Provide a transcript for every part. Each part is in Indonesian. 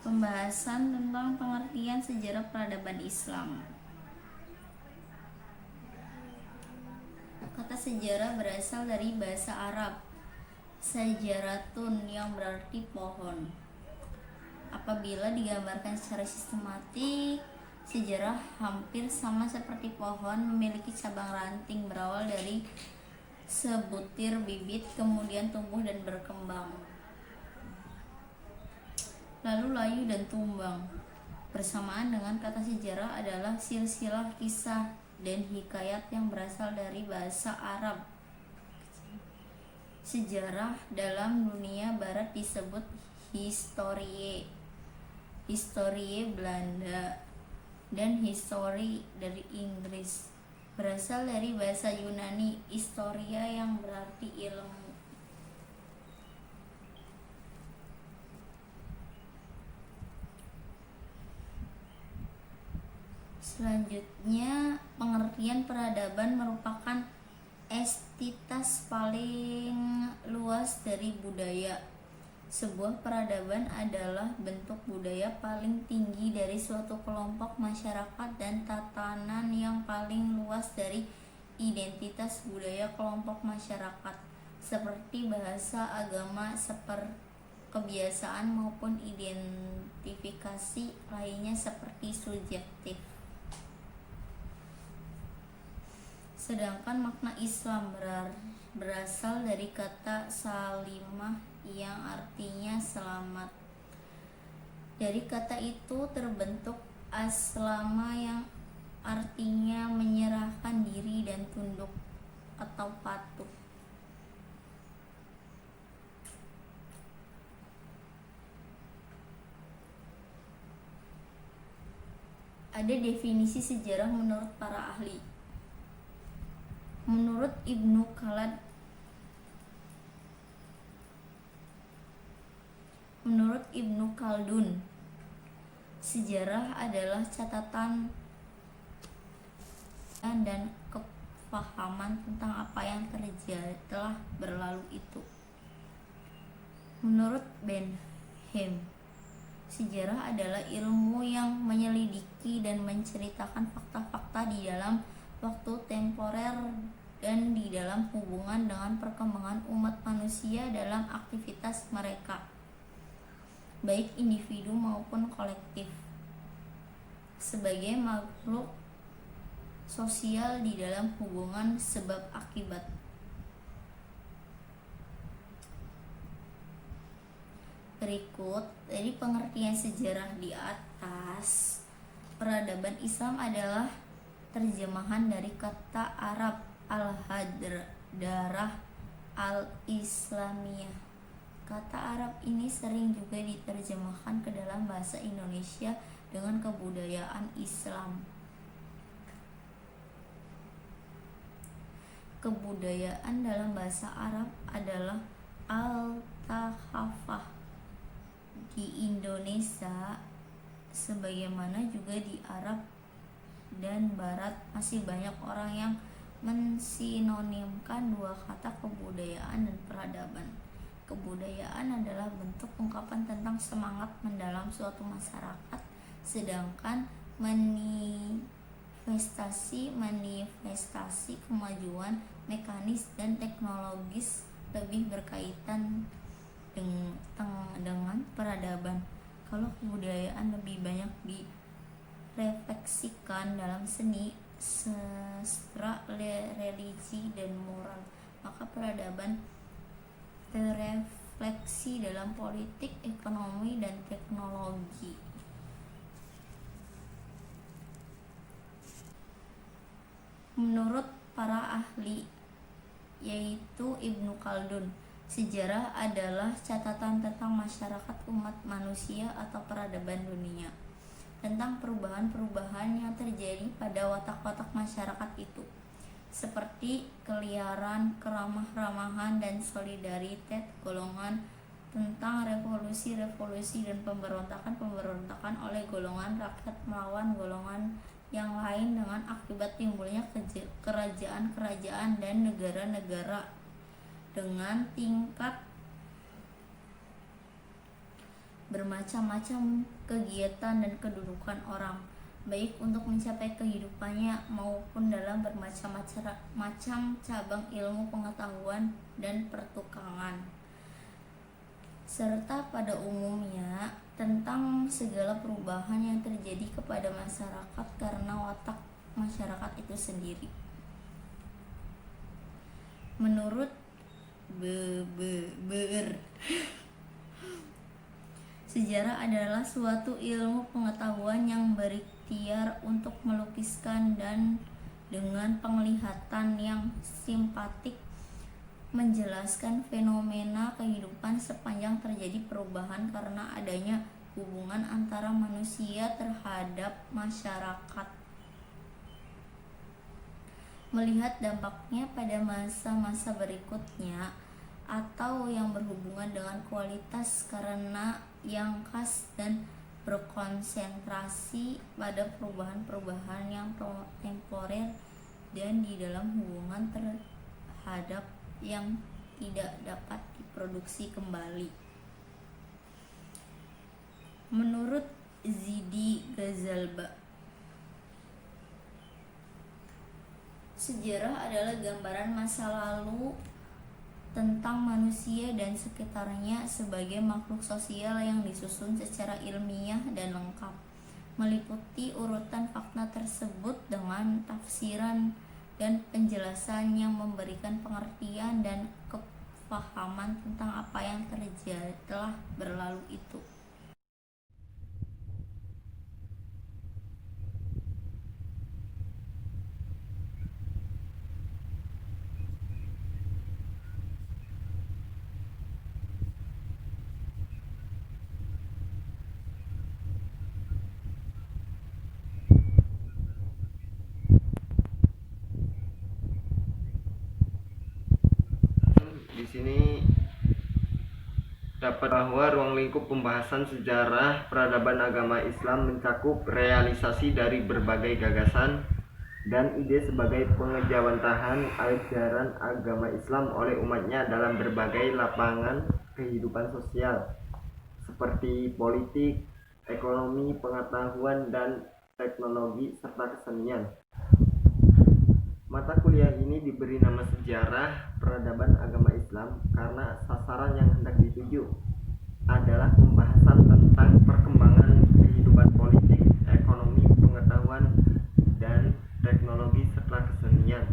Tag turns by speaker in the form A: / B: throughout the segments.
A: Pembahasan tentang pengertian sejarah peradaban Islam. Kata sejarah berasal dari bahasa Arab sajaratun yang berarti pohon. Apabila digambarkan secara sistematik, sejarah hampir sama seperti pohon, memiliki cabang ranting berawal dari sebutir bibit, kemudian tumbuh dan berkembang, lalu layu dan tumbang. Bersamaan dengan kata sejarah adalah silsilah kisah dan hikayat yang berasal dari bahasa Arab. Sejarah dalam dunia barat disebut historie Belanda, dan history dari Inggris. Berasal dari bahasa Yunani historia yang berarti ilmu. Selanjutnya, pengertian peradaban merupakan entitas paling luas dari budaya. Sebuah peradaban adalah bentuk budaya paling tinggi dari suatu kelompok masyarakat dan tatanan yang paling luas dari identitas budaya kelompok masyarakat, seperti bahasa, agama, kebiasaan maupun identifikasi lainnya seperti subjektif. Sedangkan makna Islam berasal dari kata salimah yang artinya selamat. Dari kata itu terbentuk aslama yang artinya menyerahkan diri dan tunduk atau patuh. Ada definisi sejarah menurut para ahli. Menurut Ibnu Khaldun, sejarah adalah catatan dan kefahaman tentang apa yang telah berlalu itu. Menurut Bentham, sejarah adalah ilmu yang menyelidiki dan menceritakan fakta-fakta di dalam waktu temporer dan di dalam hubungan dengan perkembangan umat manusia dalam aktivitas mereka, baik individu maupun kolektif, sebagai makhluk sosial di dalam hubungan sebab akibat. Berikut dari pengertian sejarah di atas, peradaban Islam adalah terjemahan dari kata Arab al-hadarah al-islamiyah. Kata Arab ini sering juga diterjemahkan ke dalam bahasa Indonesia dengan kebudayaan Islam. Kebudayaan dalam bahasa Arab adalah al-thaqafah. Di Indonesia, sebagaimana juga di Arab dan Barat, masih banyak orang yang mensinonimkan dua kata kebudayaan dan peradaban. Kebudayaan adalah bentuk ungkapan tentang semangat mendalam suatu masyarakat, sedangkan manifestasi kemajuan mekanis dan teknologis lebih berkaitan dengan peradaban. Kalau kebudayaan lebih banyak direfleksikan dalam seni, sastra, religi, dan moral, maka peradaban terrefleksi dalam politik, ekonomi, dan teknologi. Menurut para ahli, yaitu Ibnu Khaldun, sejarah adalah catatan tentang masyarakat, umat manusia, atau peradaban dunia, tentang perubahan-perubahan yang terjadi pada watak-watak masyarakat itu, seperti keliaran, keramah-ramahan, dan solidaritas golongan, tentang revolusi-revolusi dan pemberontakan oleh golongan rakyat melawan golongan yang lain dengan akibat timbulnya kerajaan-kerajaan dan negara-negara dengan tingkat bermacam-macam kegiatan dan kedudukan orang, baik untuk mencapai kehidupannya maupun dalam bermacam-macam cabang ilmu pengetahuan dan pertukangan, serta pada umumnya tentang segala perubahan yang terjadi kepada masyarakat karena watak masyarakat itu sendiri. Menurut sejarah adalah suatu ilmu pengetahuan yang berikhtiar untuk melukiskan dan dengan penglihatan yang simpatik menjelaskan fenomena kehidupan sepanjang terjadi perubahan karena adanya hubungan antara manusia terhadap masyarakat. Melihat dampaknya pada masa-masa berikutnya atau yang berhubungan dengan kualitas karena yang khas dan berkonsentrasi pada perubahan-perubahan yang temporer dan di dalam hubungan terhadap yang tidak dapat diproduksi kembali. Menurut Zidi Ghazalba, sejarah adalah gambaran masa lalu tentang manusia dan sekitarnya sebagai makhluk sosial yang disusun secara ilmiah dan lengkap, meliputi urutan fakta tersebut dengan tafsiran dan penjelasan yang memberikan pengertian dan kefahaman tentang apa yang telah berlalu itu.
B: Di sini dapat bahwa ruang lingkup pembahasan sejarah peradaban agama Islam mencakup realisasi dari berbagai gagasan dan ide sebagai pengejawantahan ajaran agama Islam oleh umatnya dalam berbagai lapangan kehidupan sosial seperti politik, ekonomi, pengetahuan, dan teknologi serta kesenian. Mata kuliah ini diberi nama Sejarah Peradaban Agama Islam karena sasaran yang hendak dituju adalah pembahasan tentang perkembangan kehidupan politik, ekonomi, pengetahuan, dan teknologi serta kesenian.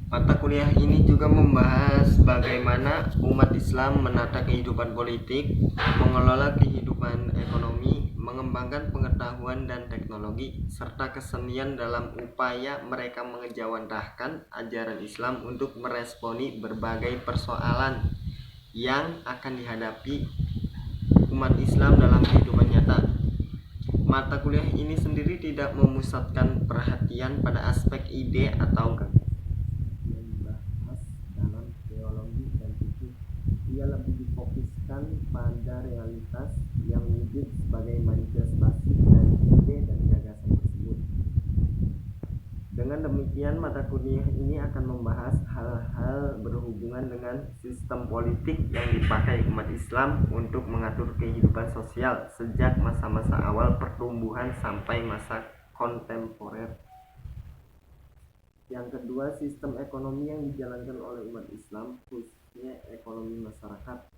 B: Mata kuliah ini juga membahas bagaimana umat Islam menata kehidupan politik, mengelola kehidupan ekonomi, mengembangkan pengetahuan dan teknologi, serta kesenian dalam upaya mereka mengejawantahkan ajaran Islam untuk meresponi berbagai persoalan yang akan dihadapi umat Islam dalam kehidupan nyata. Mata kuliah ini sendiri tidak memusatkan perhatian pada aspek ide atau ia lebih difokuskan pada realitas yang wujud sebagai manifestasi dari ide dan gagasan tersebut. Dengan demikian, mata kuliah ini akan membahas hal-hal berhubungan dengan sistem politik yang dipakai umat Islam untuk mengatur kehidupan sosial sejak masa-masa awal pertumbuhan sampai masa kontemporer. Yang kedua, sistem ekonomi yang dijalankan oleh umat Islam, khususnya ekonomi masyarakat.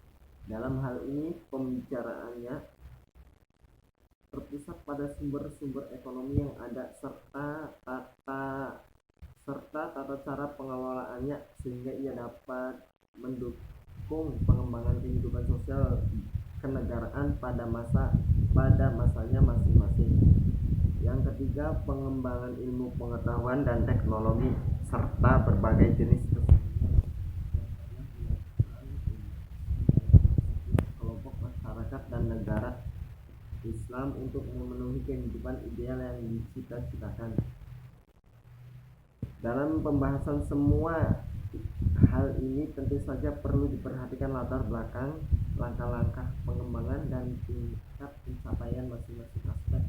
B: Dalam hal ini, pembicaraannya terpusat pada sumber-sumber ekonomi yang ada serta tata cara pengelolaannya sehingga ia dapat mendukung pengembangan kehidupan sosial kenegaraan pada masanya masing-masing. Yang ketiga, pengembangan ilmu pengetahuan dan teknologi serta berbagai jenis kelompok masyarakat dan negara Islam untuk memenuhi kehidupan ideal yang dicita-citakan. Dalam pembahasan semua hal ini tentu saja perlu diperhatikan latar belakang, langkah-langkah pengembangan, dan tingkat pencapaian masing-masing aspek.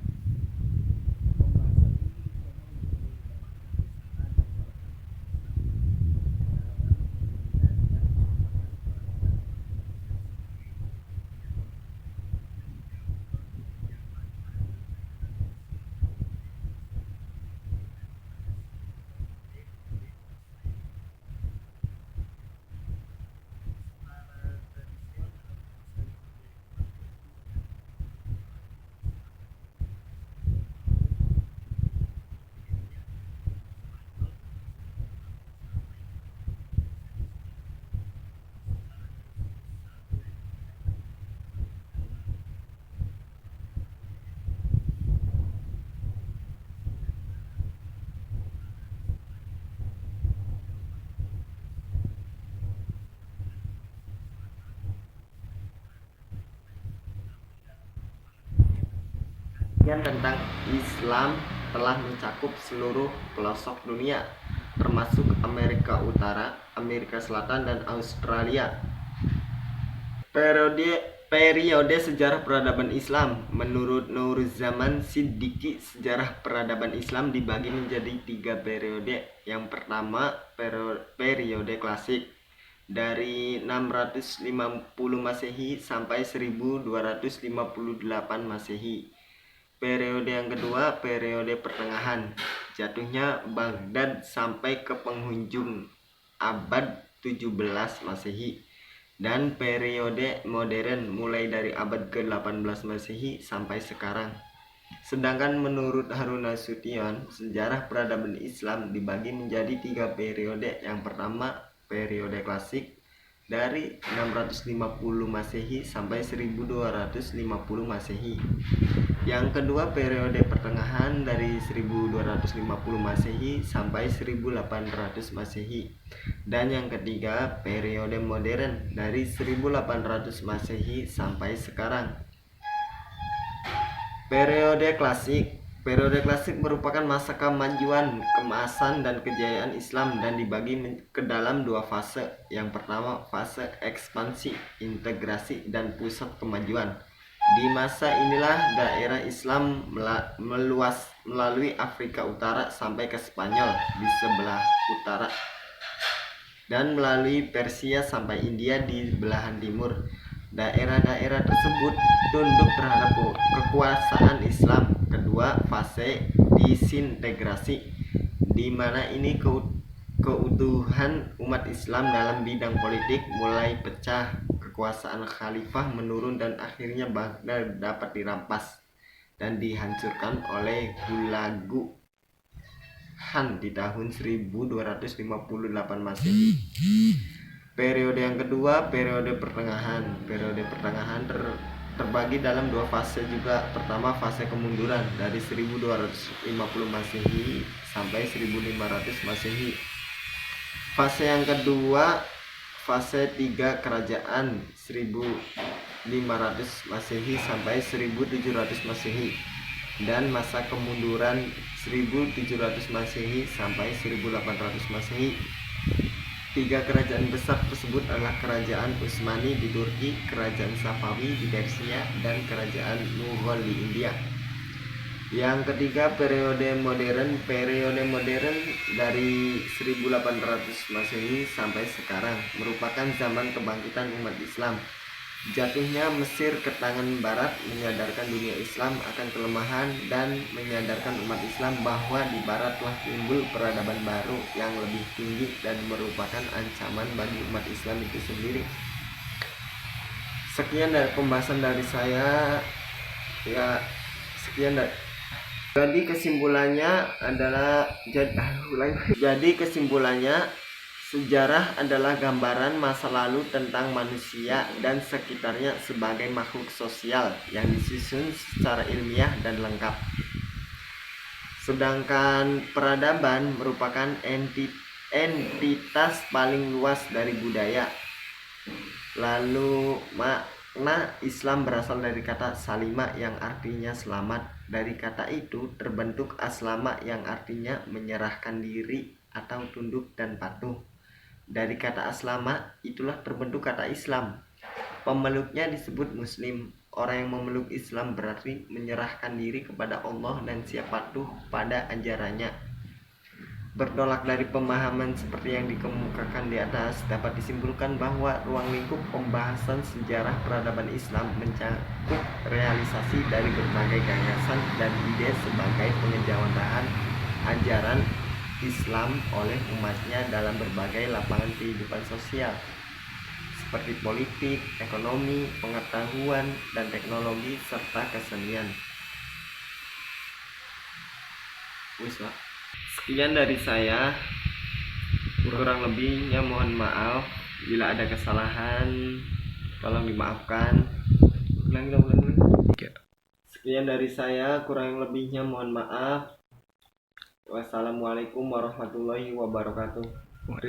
B: penelitian tentang Islam telah mencakup seluruh pelosok dunia, termasuk Amerika Utara, Amerika Selatan, dan Australia. Periode sejarah peradaban Islam. Menurut Nuruzzaman Siddiqui, sejarah peradaban Islam dibagi menjadi 3 periode. Yang pertama, periode klasik dari 650 Masehi sampai 1258 Masehi. Periode yang kedua, periode pertengahan, jatuhnya Baghdad sampai ke penghujung abad 17 Masehi. Dan periode modern mulai dari abad ke-18 Masehi sampai sekarang. Sedangkan menurut Harun Nasution, sejarah peradaban Islam dibagi menjadi 3 periode. Yang pertama, periode klasik dari 650 Masehi sampai 1250 Masehi. Yang kedua, periode pertengahan dari 1250 Masehi sampai 1800 Masehi. Dan yang ketiga, periode modern dari 1800 Masehi sampai sekarang. Periode klasik. Periode klasik merupakan masa kemajuan, keemasan, dan kejayaan Islam dan dibagi ke dalam 2 fase. Yang pertama, fase ekspansi, integrasi, dan pusat kemajuan. Di masa inilah daerah Islam meluas melalui Afrika Utara sampai ke Spanyol di sebelah utara, dan melalui Persia sampai India di belahan timur. Daerah-daerah tersebut tunduk terhadap kekuasaan Islam. Kedua, fase disintegrasi, di mana ini keutuhan umat Islam dalam bidang politik mulai pecah, kekuasaan khalifah menurun, dan akhirnya Baghdad dapat dirampas dan dihancurkan oleh Hulagu Han di tahun 1258 Masehi. Periode yang kedua, periode pertengahan. Periode pertengahan terbagi dalam 2 fase juga. Pertama, fase kemunduran dari 1250 Masehi sampai 1500 Masehi. Fase yang kedua, fase 3 kerajaan 1500 Masehi sampai 1700 Masehi, dan masa kemunduran 1700 Masehi sampai 1800 Masehi. 3 kerajaan besar tersebut adalah kerajaan Utsmani di Turki, kerajaan Safawi di Persia, dan kerajaan Mughal di India. Yang ketiga, periode modern. Periode modern dari 1800 Masehi sampai sekarang merupakan zaman kebangkitan umat Islam. Jatuhnya Mesir ke tangan Barat menyadarkan dunia Islam akan kelemahan dan menyadarkan umat Islam bahwa di Barat telah timbul peradaban baru yang lebih tinggi dan merupakan ancaman bagi umat Islam itu sendiri. Sekian dari pembahasan dari saya. Jadi kesimpulannya sejarah adalah gambaran masa lalu tentang manusia dan sekitarnya sebagai makhluk sosial yang disusun secara ilmiah dan lengkap. Sedangkan peradaban merupakan entitas paling luas dari budaya. Lalu makna Islam berasal dari kata salima yang artinya selamat. Dari kata itu terbentuk aslama yang artinya menyerahkan diri atau tunduk dan patuh. Dari kata aslama itulah terbentuk kata Islam. Pemeluknya disebut Muslim. Orang yang memeluk Islam berarti menyerahkan diri kepada Allah dan siap patuh pada ajarannya. Bertolak dari pemahaman seperti yang dikemukakan di atas, dapat disimpulkan bahwa ruang lingkup pembahasan sejarah peradaban Islam mencakup realisasi dari berbagai gagasan dan ide sebagai pengejawantahan ajaran Islam oleh umatnya dalam berbagai lapangan kehidupan sosial seperti politik, ekonomi, pengetahuan, dan teknologi, serta kesenian. Sekian dari saya, kurang lebihnya mohon maaf. Bila ada kesalahan tolong dimaafkan. Sekian dari saya, kurang lebihnya mohon maaf. Wassalamualaikum warahmatullahi wabarakatuh.